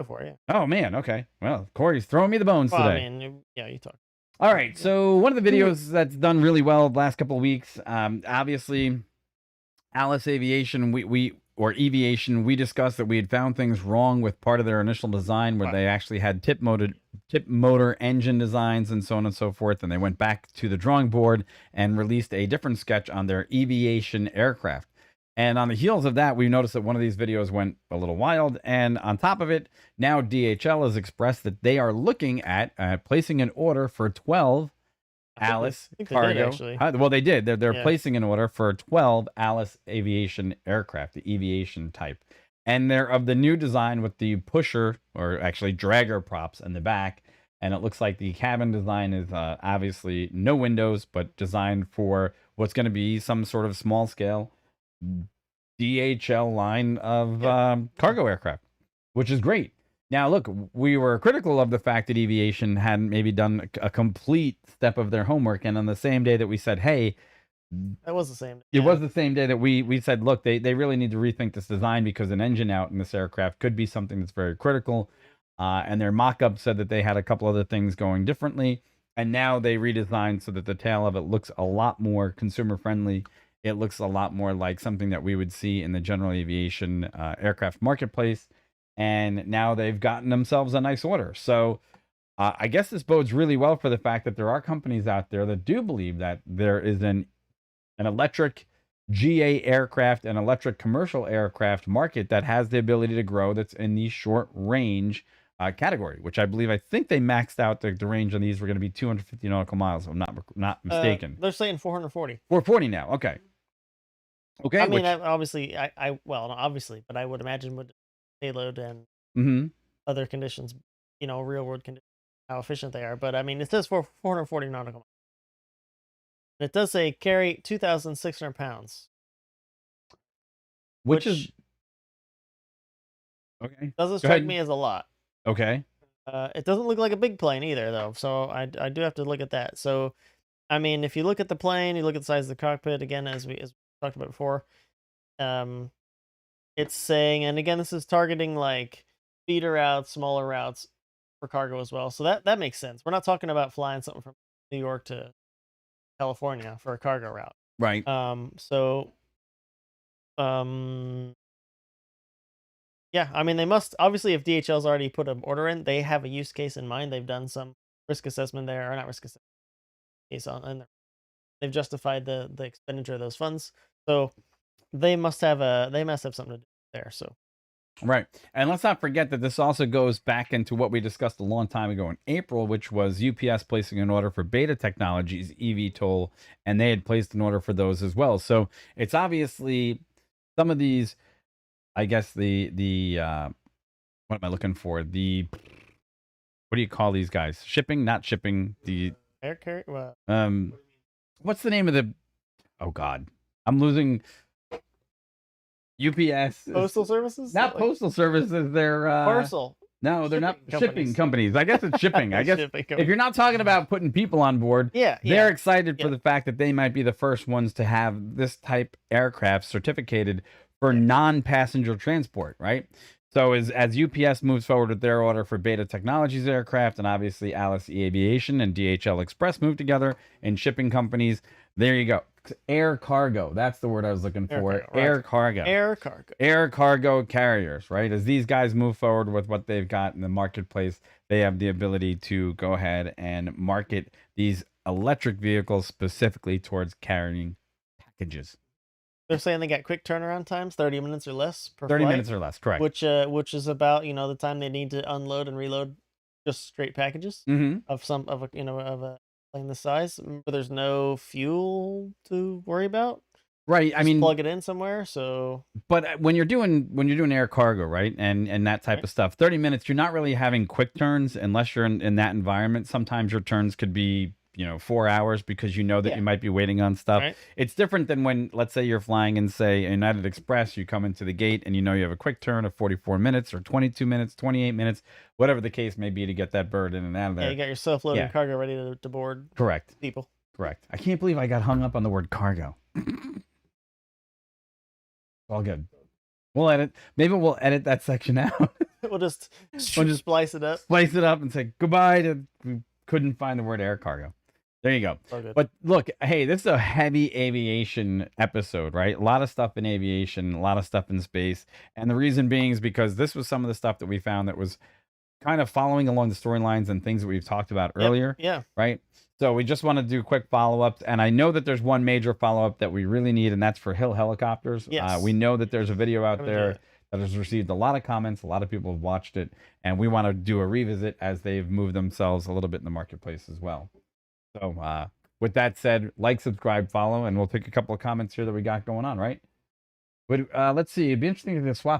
before, yeah. Oh man, okay. Well, Corey's throwing me the bones Well, today. I mean, yeah, you talk. All right, so one of the videos that's done really well the last couple of weeks, obviously, Alice Aviation, or Eviation, we discussed that we had found things wrong with part of their initial design, where they actually had tip motor engine designs and so on and so forth, and they went back to the drawing board and released a different sketch on their Eviation aircraft. And on the heels of that, we noticed that one of these videos went a little wild. And on top of it, now DHL has expressed that they are looking at placing an order for 12 Alice cargo. Well, they did. They're placing an order for 12 Alice Aviation aircraft, the Eviation type. And they're of the new design with the pusher, or actually dragger props in the back. And it looks like the cabin design is obviously no windows, but designed for what's going to be some sort of small scale DHL line of cargo aircraft, which is great. Now, look, we were critical of the fact that Eviation hadn't maybe done a complete step of their homework. And on the same day that we said, hey, that was the same. It was the same day that we said, look, they really need to rethink this design, because an engine out in this aircraft could be something that's very critical. And their mock-up said that they had a couple other things going differently. And now they redesigned so that the tail of it looks a lot more consumer-friendly. It looks a lot more like something that we would see in the general aviation aircraft marketplace. And now they've gotten themselves a nice order. So I guess this bodes really well for the fact that there are companies out there that do believe that there is an electric GA aircraft and electric commercial aircraft market that has the ability to grow, that's in the short range category, which I think they maxed out the range on these were going to be 250 nautical miles, if I'm not mistaken. They're saying 440. 440 now. Okay. Okay. I mean, obviously, well, not obviously, but I would imagine with payload and other conditions, real world conditions, how efficient they are. But I mean, it says 440 nautical miles. And it does say carry 2,600 pounds. Which is okay. Doesn't strike me as a lot. Okay. It doesn't look like a big plane either, though. So I do have to look at that. So, I mean, if you look at the plane, you look at the size of the cockpit, again, as we talked about before, it's saying, and again, this is targeting like feeder routes, smaller routes for cargo as well. So that makes sense. We're not talking about flying something from New York to California for a cargo route. Right. Yeah, I mean, they must, obviously, if DHL's already put an order in, they have a use case in mind. They've done some risk assessment there, or not risk assessment, case on, and they've justified the expenditure of those funds. So they must have something to do there. So. Right. And let's not forget that this also goes back into what we discussed a long time ago in April, which was UPS placing an order for Beta Technologies, eVTOL, and they had placed an order for those as well. So it's obviously some of these, I guess the what am I looking for? What do you call these guys? Shipping, not shipping, the air carrier? What? What's the name of the, oh God, I'm losing. UPS. Postal services? Not postal services. They're parcel. No, they're not shipping companies. I guess it's shipping. I guess if you're not talking about putting people on board, they're excited for the fact that they might be the first ones to have this type aircraft certificated for non-passenger transport, right? So as UPS moves forward with their order for Beta Technologies aircraft, and obviously Alice Aviation and DHL Express move together in shipping companies, there you go. Air cargo. That's the word I was looking for. Air cargo. Air cargo. Air cargo carriers, right? As these guys move forward with what they've got in the marketplace, they have the ability to go ahead and market these electric vehicles specifically towards carrying packages. They're saying they got quick turnaround times, 30 minutes or less per 30 flight, minutes or less, correct. Which is about, the time they need to unload and reload just straight packages of a plane this size, but there's no fuel to worry about. Right. Just plug it in somewhere. So, but when you're doing air cargo, right, and that type of stuff, 30 minutes, you're not really having quick turns unless you're in that environment. Sometimes your turns could be 4 hours because you know that you might be waiting on stuff. Right. It's different than when, let's say, you're flying in, say, United Express. You come into the gate and you have a quick turn of 44 minutes or 22 minutes, 28 minutes, whatever the case may be, to get that bird in and out of there. Yeah, you got your self-loading cargo ready to board. Correct. People. Correct. I can't believe I got hung up on the word cargo. All good. We'll edit. Maybe we'll edit that section out. We'll just We'll just splice it up. splice it up and say goodbye to, we couldn't find the word air cargo. There you go. So good. But look, hey, this is a heavy aviation episode, right? A lot of stuff in aviation, a lot of stuff in space. And the reason being is because this was some of the stuff that we found that was kind of following along the storylines and things that we've talked about earlier. Yeah. Right. So we just want to do quick follow-ups. And I know that there's one major follow-up that we really need, and that's for Hill helicopters. Yes. We know that there's a video out Haven't there yet. that has received a lot of comments. A lot of people have watched it, and we want to do a revisit as they've moved themselves a little bit in the marketplace as well. So with that said, like, subscribe, follow, and we'll take a couple of comments here that we got going on, right? But let's see. It'd be interesting to swap